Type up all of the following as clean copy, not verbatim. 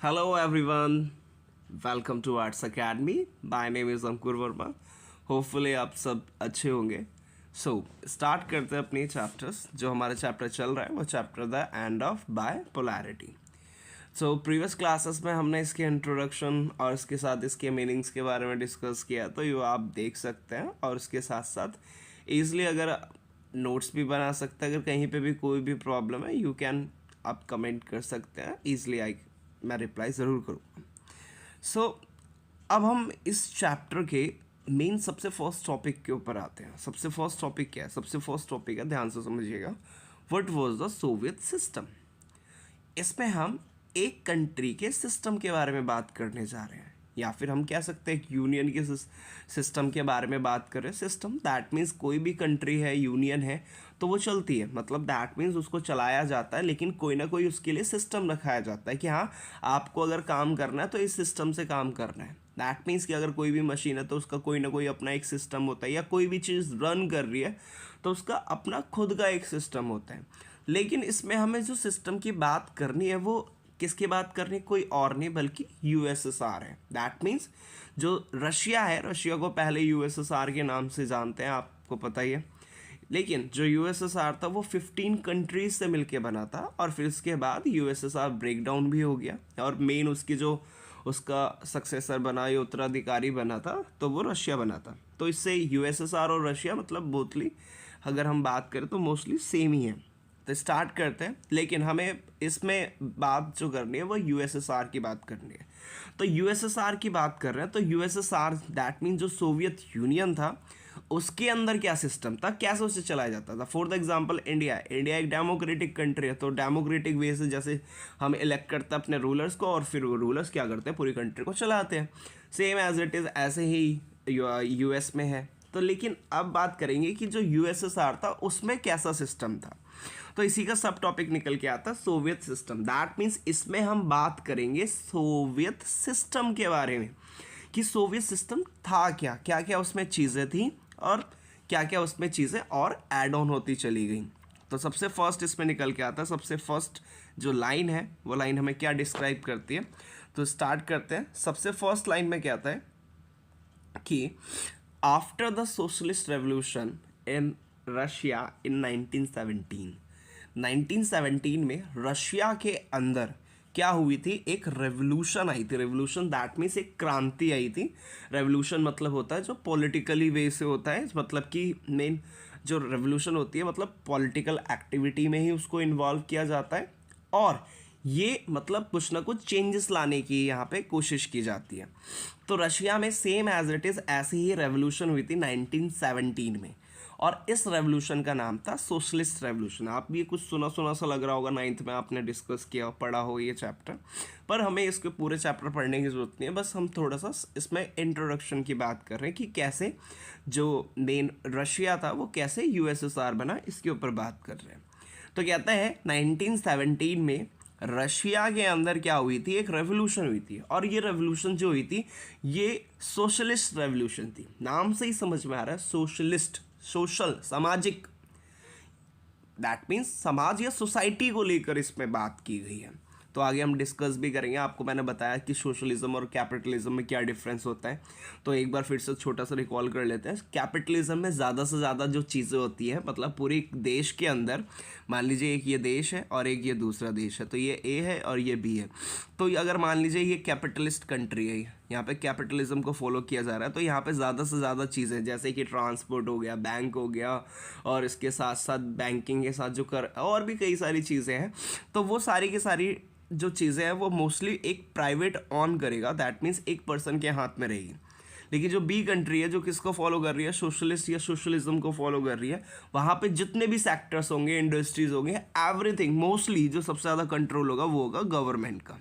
Hello everyone, welcome to Arts Academy. My name is Ankur Verma. Hopefully आप सब अच्छे होंगे. स्टार्ट करते हैं अपनी चैप्टर्स. जो हमारा चैप्टर चल रहा है वो chapter the end of bipolarity. Previous classes में हमने इसके इंट्रोडक्शन और इसके साथ इसके मीनिंग्स के बारे में डिस्कस किया, तो ये आप देख सकते हैं. और इसके साथ साथ ईज़िली अगर नोट्स भी बना सकते हैं. अगर कहीं पे भी कोई भी प्रॉब्लम है यू कैन आप कमेंट कर सकते हैं. ईज़िली मैं रिप्लाई ज़रूर करूँगा. अब हम इस चैप्टर के मेन सबसे फर्स्ट टॉपिक के ऊपर आते हैं. सबसे फर्स्ट टॉपिक क्या है? सबसे फर्स्ट टॉपिक है, ध्यान से समझिएगा, what was the Soviet system. इसमें हम एक कंट्री के सिस्टम के बारे में बात करने जा रहे हैं, या फिर हम कह सकते हैं एक यूनियन के सिस्टम के बारे में बात कर रहे हैं. सिस्टम दैट मीन्स कोई भी कंट्री है, यूनियन है, तो वो चलती है. मतलब दैट मीन्स उसको चलाया जाता है, लेकिन कोई ना कोई उसके लिए सिस्टम रखाया जाता है कि हाँ आपको अगर काम करना है तो इस सिस्टम से काम करना है. दैट मीन्स कि अगर कोई भी मशीन है तो उसका कोई ना कोई अपना एक सिस्टम होता है, या कोई भी चीज़ रन कर रही है तो उसका अपना खुद का एक सिस्टम होता है. लेकिन इसमें हमें जो सिस्टम की बात करनी है वो किसकी बात करनी, कोई और नहीं बल्कि यूएसएसआर है. दैट मीन्स जो रशिया है, रशिया को पहले यूएसएसआर के नाम से जानते हैं, आपको पता ही है. लेकिन जो यूएसएसआर था वो 15 कंट्रीज से मिलके बना था, और फिर उसके बाद यूएसएसआर ब्रेक डाउन भी हो गया, और मेन उसकी जो उसका सक्सेसर बना या उत्तराधिकारी बना था तो वो रशिया बना था. तो इससे यूएसएसआर और रशिया मतलब बोथली अगर हम बात करें तो मोस्टली सेम ही है. तो स्टार्ट करते हैं. लेकिन हमें इसमें बात जो करनी है वो यूएसएसआर की बात करनी है. तो यूएसएसआर की बात कर रहे हैं, तो यूएसएसआर दैट मीन जो सोवियत यूनियन था उसके अंदर क्या सिस्टम था, कैसे उसे चलाया जाता था. फॉर द एग्जांपल इंडिया एक डेमोक्रेटिक कंट्री है, तो डेमोक्रेटिक वे से जैसे हम इलेक्ट करते हैं अपने रूलर्स को, और फिर वो रूलर्स क्या करते हैं, पूरी कंट्री को चलाते हैं. सेम एज इट इज़ ऐसे ही यूएस में है. तो लेकिन अब बात करेंगे कि जो यूएसएसआर था उसमें कैसा सिस्टम था. तो इसी का सब टॉपिक निकल के आता है सोवियत सिस्टम. दैट मीन्स इसमें हम बात करेंगे सोवियत सिस्टम के बारे में कि सोवियत सिस्टम था क्या, क्या क्या उसमें चीज़ें थी और क्या क्या उसमें चीज़ें और ऐड ऑन होती चली गई. तो सबसे फर्स्ट इसमें निकल के आता है, सबसे फर्स्ट जो लाइन है वो लाइन हमें क्या डिस्क्राइब करती है. तो स्टार्ट करते हैं. सबसे फर्स्ट लाइन में क्या आता है कि after the socialist revolution in Russia in 1917 में रशिया के अंदर क्या हुई थी, एक रेवोल्यूशन आई थी. रेवोल्यूशन दैट मीन्स एक क्रांति आई थी. रेवोल्यूशन मतलब होता है जो पॉलिटिकली वे से होता है, मतलब कि मेन जो रेवोल्यूशन होती है मतलब पॉलिटिकल एक्टिविटी में ही उसको इन्वॉल्व किया जाता है, और ये मतलब कुछ ना कुछ चेंजेस लाने की यहाँ पे कोशिश की जाती है. तो रशिया में सेम एज इट इज़ ऐसी ही रेवोल्यूशन हुई थी 1917 में, और इस रेवोल्यूशन का नाम था सोशलिस्ट रेवोल्यूशन. आप भी कुछ सुना सुना सा लग रहा होगा, 9th में आपने डिस्कस किया पढ़ा हो ये चैप्टर, पर हमें इसके पूरे चैप्टर पढ़ने की ज़रूरत नहीं है. बस हम थोड़ा सा इसमें इंट्रोडक्शन की बात कर रहे हैं कि कैसे जो मेन रशिया था वो कैसे यूएसएसआर बना, इसके ऊपर बात कर रहे हैं. तो कहते हैं 1917 में रशिया के अंदर क्या हुई थी, एक रेवोल्यूशन हुई थी, और ये रेवोल्यूशन जो हुई थी ये सोशलिस्ट रेवोल्यूशन थी. नाम से ही समझ में आ रहा है, सोशलिस्ट, सोशल, सामाजिक, दैट मीन्स समाज या सोसाइटी को लेकर इसमें बात की गई है. तो आगे हम डिस्कस भी करेंगे. आपको मैंने बताया कि सोशलिज्म और कैपिटलिज्म में क्या डिफरेंस होता है, तो एक बार फिर से छोटा सा रिकॉल कर लेते हैं. कैपिटलिज्म में ज़्यादा से ज़्यादा जो चीज़ें होती हैं, मतलब पूरे देश के अंदर मान लीजिए एक ये देश है और एक ये दूसरा देश है, तो ये ए है और ये बी है. तो अगर मान लीजिए ये कैपिटलिस्ट कंट्री है, यहाँ पे कैपिटलिज्म को फॉलो किया जा रहा है, तो यहाँ पे ज़्यादा से ज़्यादा चीज़ें जैसे कि ट्रांसपोर्ट हो गया, बैंक हो गया, और इसके साथ साथ बैंकिंग के साथ जो कर और भी कई सारी चीज़ें हैं, तो वो सारी की सारी जो चीज़ें हैं वो मोस्टली एक प्राइवेट ऑन करेगा. दैट मीन्स एक पर्सन के हाथ में रहेगी. लेकिन जो बी कंट्री है जो किसको फॉलो कर रही है, सोशलिस्ट या सोशलिज्म को फॉलो कर रही है, वहाँ पे जितने भी सेक्टर्स होंगे, इंडस्ट्रीज होंगे, एवरीथिंग मोस्टली जो सबसे ज़्यादा कंट्रोल होगा वो होगा गवर्नमेंट का.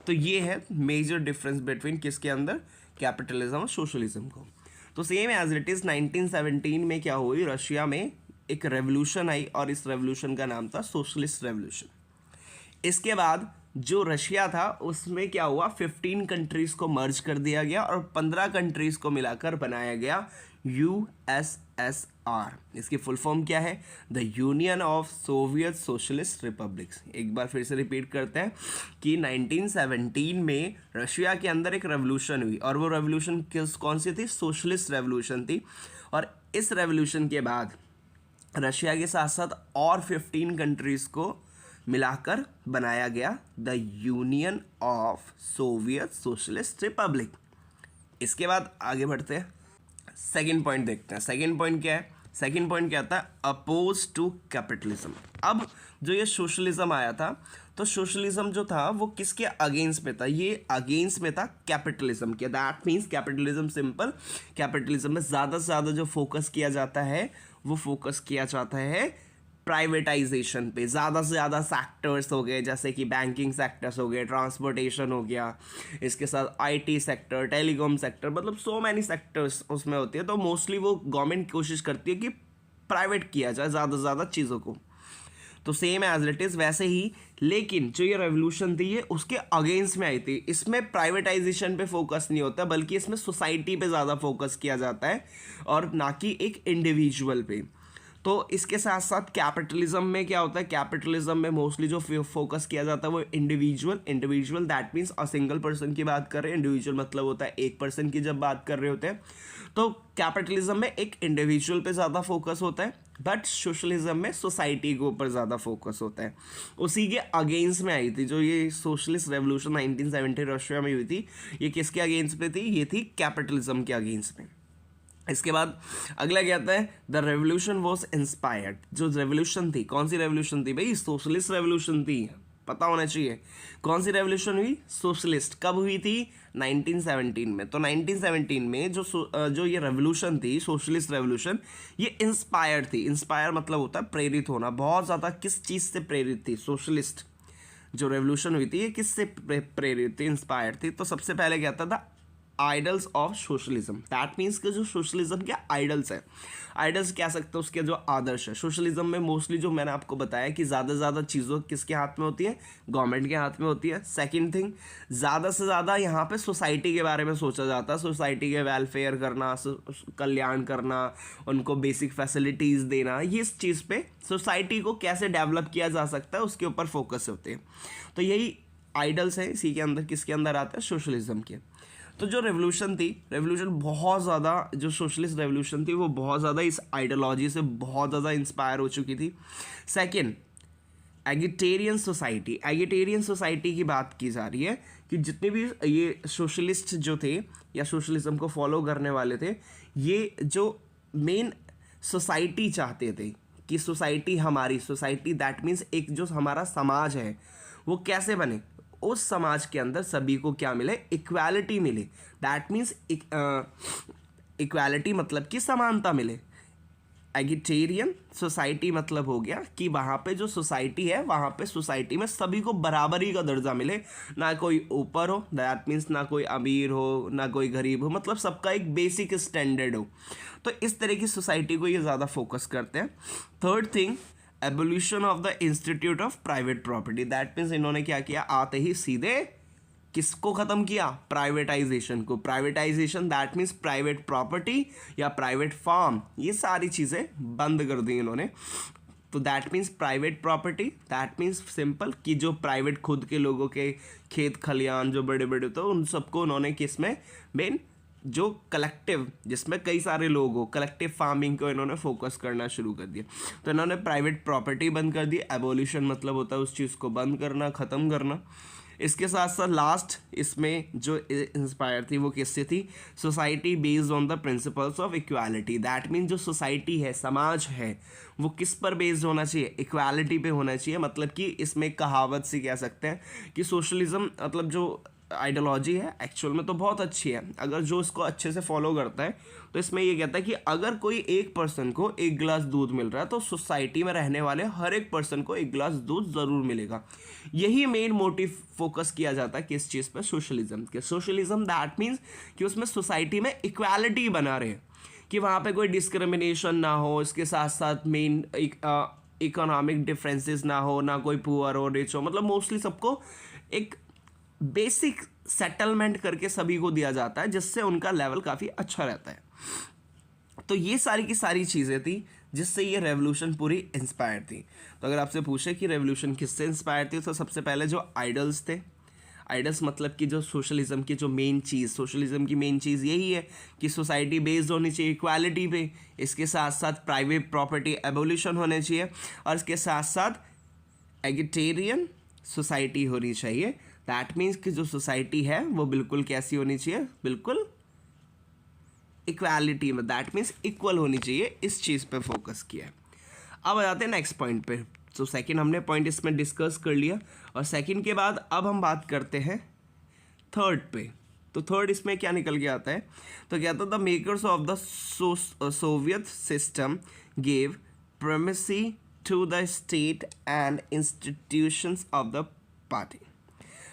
तो ये है मेजर डिफरेंस बिटवीन किसके अंदर, कैपिटलिज्म और सोशलिज्म को. तो सेम एज इट इज़ 1917 में क्या हुई, रशिया में एक रेवोल्यूशन आई, और इस रेवोल्यूशन का नाम था सोशलिस्ट रेवोल्यूशन. इसके बाद जो रशिया था उसमें क्या हुआ, 15 कंट्रीज़ को मर्ज कर दिया गया और 15 कंट्रीज़ को मिलाकर बनाया गया USSR। इसकी फुल फॉर्म क्या है? The union of Soviet socialist republics. एक बार फिर से रिपीट करते हैं कि 1917 में रशिया के अंदर एक रेवोल्यूशन हुई, और वो रेवोल्यूशन कौन सी थी? सोशलिस्ट रेवोल्यूशन थी। और इस रेवोल्यूशन के बाद रशिया के साथ साथ और 15 कंट्रीज़ को मिलाकर बनाया गया the union of Soviet socialist Republic. इसके बाद आगे बढ़ते हैं, सेकंड पॉइंट देखते हैं। सेकंड पॉइंट क्या है? सेकंड पॉइंट क्या था? Oppose to capitalism. अब जो ये सोशलिज्म आया था, तो सोशलिज्म जो था वो किसके अगेंस्ट में था? ये अगेंस्ट में था कैपिटलिज्म के। That means capitalism simple, capitalism में ज़्यादा से ज़्यादा जो फोकस किया जाता है वो फोकस किया जाता है प्राइवेटाइजेशन पे। ज़्यादा से ज़्यादा सेक्टर्स हो गए, जैसे कि बैंकिंग सेक्टर्स हो गए, ट्रांसपोर्टेशन हो गया, इसके साथ IT सेक्टर, टेलीकॉम सेक्टर, मतलब सो मैनी सेक्टर्स उसमें होती है। तो मोस्टली वो गवर्नमेंट कोशिश करती है कि प्राइवेट किया जाए ज़्यादा से ज़्यादा चीज़ों को। तो सेम एज इट इज़ वैसे ही, लेकिन जो ये रेवोल्यूशन थी ये उसके अगेंस्ट में आई थी। इसमें प्राइवेटाइजेशन पे फोकस नहीं होता, बल्कि इसमें सोसाइटी पे ज़्यादा फोकस किया जाता है और ना कि एक इंडिविजुअल पे। तो इसके साथ साथ कैपिटलिज्म में क्या होता है? कैपिटलिज्म में मोस्टली जो फोकस किया जाता है वो individual that means a single person की बात कर रहे हैं। इंडिविजुअल मतलब होता है एक पर्सन की जब बात कर रहे होते हैं, तो कैपिटलिज्म में एक इंडिविजुअल पे ज़्यादा फोकस होता है, बट सोशलिज्म में सोसाइटी के ऊपर ज़्यादा फोकस होता है। उसी के अगेंस्ट में आई थी जो ये सोशलिस्ट रेवोल्यूशन 1970 रशिया में हुई थी। ये किसके अगेंस्ट पे थी? ये थी कैपिटलिज्म के अगेंस्ट में। इसके बाद अगला क्या आता है? The revolution was inspired. जो रेवोल्यूशन थी, कौन सी रेवोल्यूशन थी भाई? सोशलिस्ट रेवोल्यूशन थी, पता होना चाहिए। कौन सी रेवोल्यूशन हुई? सोशलिस्ट। कब हुई थी? 1917 में। तो 1917 में जो ये रेवोल्यूशन थी, सोशलिस्ट रेवोल्यूशन, ये इंस्पायर्ड थी। इंस्पायर मतलब होता है प्रेरित होना। बहुत ज़्यादा किस चीज़ से प्रेरित थी? सोशलिस्ट जो रेवोल्यूशन हुई थी ये किससे प्रेरित थी? इंस्पायर्ड थी। तो सबसे पहले क्या था? Idols of socialism. That means कि जो सोशलिज्म के आइडल्स हैं, आइडल्स कह सकते हो उसके जो आदर्श है। सोशलिज्म में मोस्टली जो मैंने आपको बताया कि ज़्यादा से ज़्यादा चीज़ों किसके हाथ में होती है? गवर्नमेंट के हाथ में होती है। सेकंड थिंग, ज़्यादा से ज़्यादा यहाँ पे सोसाइटी के बारे में सोचा जाता है। सोसाइटी के वेलफेयर करना, कल्याण करना, उनको बेसिक फैसिलिटीज़ देना, ये इस चीज़ पे सोसाइटी को कैसे डेवलप किया जा सकता है उसके ऊपर फोकस होते हैं। तो यही आइडल्स हैं इसी के अंदर। किसके अंदर आता है? सोशलिज्म के। तो जो रेवोल्यूशन थी, रेवोल्यूशन बहुत ज़्यादा, जो सोशलिस्ट रेवोल्यूशन थी वो बहुत ज़्यादा इस आइडियोलॉजी से बहुत ज़्यादा इंस्पायर हो चुकी थी। Second, eggetarian society. Eggetarian society की बात की जा रही है कि जितने भी ये सोशलिस्ट जो थे या सोशलिज्म को फॉलो करने वाले थे, ये जो मेन सोसाइटी चाहते थे कि सोसाइटी हमारी, सोसाइटी दैट मीन्स एक जो हमारा समाज है वो कैसे बने, उस समाज के अंदर सभी को क्या मिले? इक्वालिटी मिले। दैट मीन्स इक्वालिटी मतलब कि समानता मिले। एगिटेरियन सोसाइटी मतलब हो गया कि वहाँ पे जो सोसाइटी है, वहाँ पे सोसाइटी में सभी को बराबरी का दर्जा मिले, ना कोई ऊपर हो, दैट मीन्स ना कोई अमीर हो ना कोई गरीब हो, मतलब सबका एक बेसिक स्टैंडर्ड हो। तो इस तरह की सोसाइटी को ये ज़्यादा फोकस करते हैं। Third thing, abolition of the institute of private property. That means इन्होंने क्या किया? आते ही सीधे किसको ख़त्म किया? प्राइवेटाइजेशन को। Privatisation that means private property या प्राइवेट फार्म, ये सारी चीज़ें बंद कर दी इन्होंने। तो that means private property, that means simple कि जो प्राइवेट खुद के लोगों के खेत खलियान जो बड़े बड़े, तो उन सबको उन्होंने किस में? मेन जो कलेक्टिव, जिसमें कई सारे लोग हो, कलेक्टिव फार्मिंग को इन्होंने फोकस करना शुरू कर दिया। तो इन्होंने प्राइवेट प्रॉपर्टी बंद कर दी। एबोल्यूशन मतलब होता है उस चीज़ को बंद करना, ख़त्म करना। इसके साथ साथ लास्ट इसमें जो इंस्पायर थी वो किससे थी? Society based on the principles of equality. That mean जो सोसाइटी है, समाज है, वो किस पर बेस्ड होना चाहिए? इक्वालिटी पे होना चाहिए। मतलब कि इसमें कहावत से कह सकते हैं कि सोशलिज्म मतलब जो आइडियोलॉजी है एक्चुअल में तो बहुत अच्छी है, अगर जो इसको अच्छे से फॉलो करता है। तो इसमें ये कहता है कि अगर कोई एक पर्सन को एक गिलास दूध मिल रहा है तो सोसाइटी में रहने वाले हर एक पर्सन को एक गिलास दूध ज़रूर मिलेगा। यही मेन मोटिव फोकस किया जाता है किस चीज़ पर? सोशलिज्म के। सोशलिज्म दैट मीन्स कि उसमें सोसाइटी में इक्वालिटी बना रहे, कि वहाँ पे कोई डिस्क्रिमिनेशन ना हो, इसके साथ साथ मेन इकोनॉमिक डिफरेंसेस ना हो, ना कोई पुअर हो रिच हो, मतलब मोस्टली सबको एक बेसिक सेटलमेंट करके सभी को दिया जाता है, जिससे उनका लेवल काफ़ी अच्छा रहता है। तो ये सारी की सारी चीज़ें थी जिससे ये रेवोल्यूशन पूरी इंस्पायर थी। तो अगर आपसे पूछे कि रेवोल्यूशन किससे इंस्पायर थी, तो सबसे पहले जो आइडल्स थे, आइडल्स मतलब कि जो सोशलिज्म की जो मेन चीज़, सोशलिज्म की मेन चीज़ यही है कि सोसाइटी बेस्ड होनी चाहिए इक्वालिटी पे, इसके साथ साथ प्राइवेट प्रॉपर्टी एबोलिशन होने चाहिए, और इसके साथ साथ एगिटेरियन सोसाइटी होनी चाहिए। दैट मीन्स कि जो सोसाइटी है वो बिल्कुल कैसी होनी चाहिए, बिल्कुल इक्वालिटी में, दैट मीन्स इक्वल होनी चाहिए, इस चीज़ पे फोकस किया है। अब आ जाते हैं नेक्स्ट पॉइंट पे। तो सेकंड हमने पॉइंट इसमें डिस्कस कर लिया, और सेकंड के बाद अब हम बात करते हैं थर्ड पे। तो थर्ड इसमें क्या निकल के आता है, तो क्या था, the makers of the Soviet system gave primacy to the state and institutions of the party.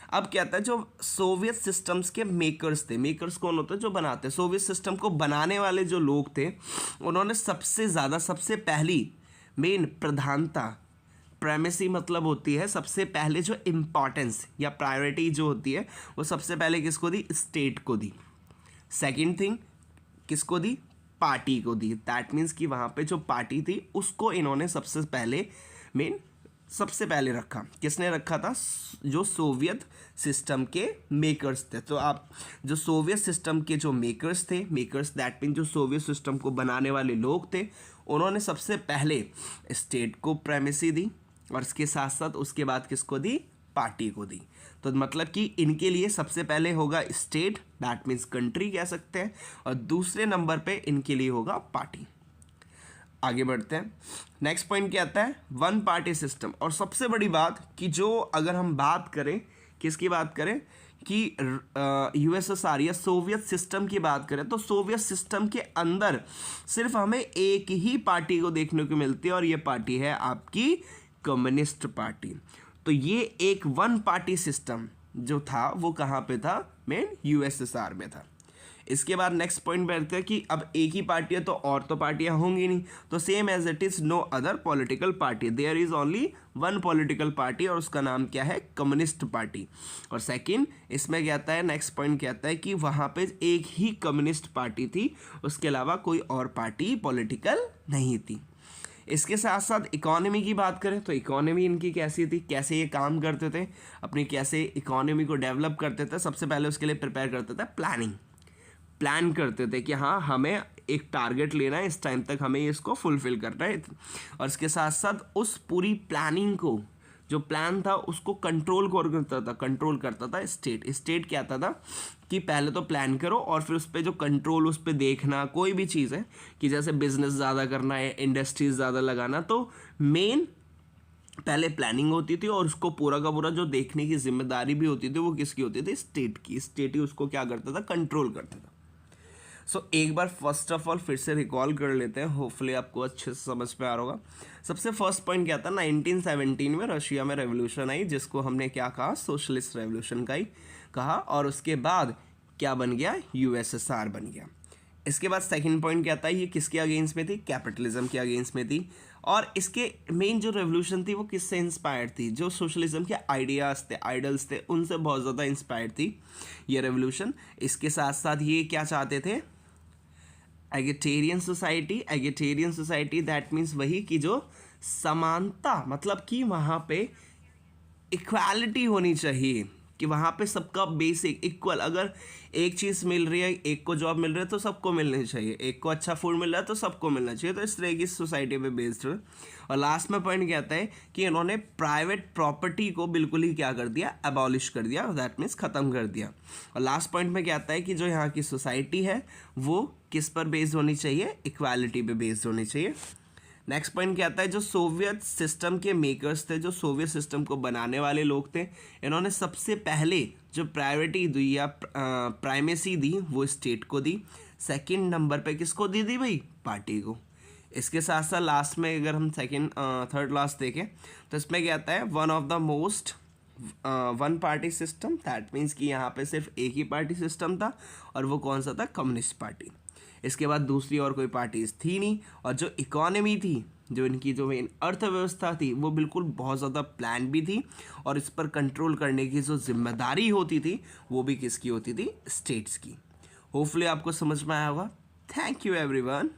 अब क्या था, जो सोवियत सिस्टम्स के मेकर्स थे, मेकर्स कौन होते हैं, जो बनाते हैं, सोवियत सिस्टम को बनाने वाले जो लोग थे, उन्होंने सबसे ज़्यादा, सबसे पहली मेन प्रधानता, प्राइमेसी मतलब होती है सबसे पहले जो इम्पॉर्टेंस या प्रायोरिटी जो होती है, वो सबसे पहले किसको दी, स्टेट को दी। सेकंड थिंग किसको दी, पार्टी को दी। दैट मीन्स कि वहाँ पे जो पार्टी थी उसको इन्होंने सबसे पहले मेन सबसे पहले रखा। किसने रखा था, जो सोवियत सिस्टम के मेकर्स थे। तो आप जो सोवियत सिस्टम के जो मेकर्स थे, मेकर्स दैट मीन जो सोवियत सिस्टम को बनाने वाले लोग थे, उन्होंने सबसे पहले स्टेट को प्राइमेसी दी, और इसके साथ साथ उसके बाद किसको दी, पार्टी को दी। तो मतलब कि इनके लिए सबसे पहले होगा स्टेट, दैट मीन्स कंट्री कह सकते हैं, और दूसरे नंबर पे इनके लिए होगा पार्टी। आगे बढ़ते हैं। नेक्स्ट पॉइंट क्या आता है, वन पार्टी सिस्टम। और सबसे बड़ी बात कि जो अगर हम बात करें, किसकी बात करें, कि यूएसएसआर या सोवियत सिस्टम की बात करें, तो सोवियत सिस्टम के अंदर सिर्फ हमें एक ही पार्टी को देखने को मिलती है, और ये पार्टी है आपकी कम्युनिस्ट पार्टी। तो ये एक वन पार्टी सिस्टम जो था वो कहाँ पे था, मेन यूएसएसआर में था। इसके बाद नेक्स्ट पॉइंट बैठते हैं कि अब एक ही पार्टी है तो और तो पार्टियां होंगी नहीं, तो same as it is no other political party, there is only one political party, और उसका नाम क्या है, कम्युनिस्ट पार्टी। और सेकंड इसमें क्या आता है, नेक्स्ट पॉइंट क्या आता है कि वहाँ पे एक ही कम्युनिस्ट पार्टी थी, उसके अलावा कोई और पार्टी पॉलिटिकल नहीं थी। इसके साथ साथ इकोनॉमी की बात करें तो इकोनॉमी इनकी कैसी थी, कैसे ये काम करते थे, अपनी कैसे इकोनॉमी को डेवलप करते थे। सबसे पहले उसके लिए प्रिपेयर करते थे प्लान करते थे कि हाँ हमें एक टारगेट लेना है, इस टाइम तक हमें इसको फुलफिल करना है। और इसके साथ साथ उस पूरी प्लानिंग को, जो प्लान था उसको कंट्रोल करता था स्टेट क्या आता था कि पहले तो प्लान करो और फिर उस पर जो कंट्रोल, उस पर देखना, कोई भी चीज़ है कि जैसे बिजनेस ज़्यादा करना है, इंडस्ट्रीज ज़्यादा लगाना, तो मेन पहले प्लानिंग होती थी और उसको पूरा का पूरा जो देखने की जिम्मेदारी भी होती थी वो किसकी होती थी, स्टेट की। स्टेट ही उसको क्या करता था, कंट्रोल करता था। एक बार फर्स्ट ऑफ ऑल फिर से रिकॉल कर लेते हैं, होपफुली आपको अच्छे से समझ में आ रहा होगा। सबसे फर्स्ट पॉइंट क्या था, 1917 में रशिया में रेवोल्यूशन आई, जिसको हमने क्या कहा, सोशलिस्ट रेवोल्यूशन का ही कहा, और उसके बाद क्या बन गया, यूएसएसआर बन गया। इसके बाद सेकंड पॉइंट क्या था, ये किसके अगेंस्ट में थी, कैपिटलिज्म के अगेंस्ट में थी। और इसके मेन जो रेवोल्यूशन थी वो किससे इंस्पायर्ड थी, जो सोशलिज्म के आइडियाज़ थे, आइडल्स थे, उनसे बहुत ज़्यादा इंस्पायर्ड थी ये रेवोल्यूशन। इसके साथ साथ ये क्या चाहते थे, एगिटेरियन सोसाइटी दैट मीन्स वही कि जो समानता, मतलब कि वहाँ पे इक्वालिटी होनी चाहिए, कि वहाँ पे सबका बेसिक इक्वल, अगर एक चीज़ मिल रही है, एक को जॉब मिल रही है तो सबको मिलनी चाहिए, एक को अच्छा फूड मिल रहा है तो सबको मिलना चाहिए। तो इस तरह की सोसाइटी पे बेस्ड है। और लास्ट में पॉइंट क्या आता है कि इन्होंने प्राइवेट प्रॉपर्टी को बिल्कुल ही क्या कर दिया, अबॉलिश कर दिया, दैट मीन्स ख़त्म कर दिया। और लास्ट पॉइंट में क्या आता है कि जो यहाँ की सोसाइटी है वो किस पर बेस्ड होनी चाहिए, इक्वालिटी पे बेस्ड होनी चाहिए। नेक्स्ट पॉइंट क्या आता है, जो सोवियत सिस्टम के मेकर्स थे, जो सोवियत सिस्टम को बनाने वाले लोग थे, इन्होंने सबसे पहले जो प्रायोरिटी दी या प्राइमेसी दी वो स्टेट को दी। सेकंड नंबर पे किसको दी भाई, पार्टी को। इसके साथ साथ लास्ट में अगर हम थर्ड लास्ट देखें तो इसमें क्या आता है, one of the most one party system, that means कि यहाँ पे सिर्फ एक ही पार्टी सिस्टम था, और वो कौन सा था, कम्युनिस्ट पार्टी। इसके बाद दूसरी और कोई पार्टीज थी नहीं, और जो इकोनॉमी थी, जो इनकी जो मेन अर्थव्यवस्था थी, वो बिल्कुल बहुत ज़्यादा प्लान भी थी, और इस पर कंट्रोल करने की जो जिम्मेदारी होती थी वो भी किसकी होती थी, स्टेट्स की। होपफुली आपको समझ में आया होगा। Thank you everyone.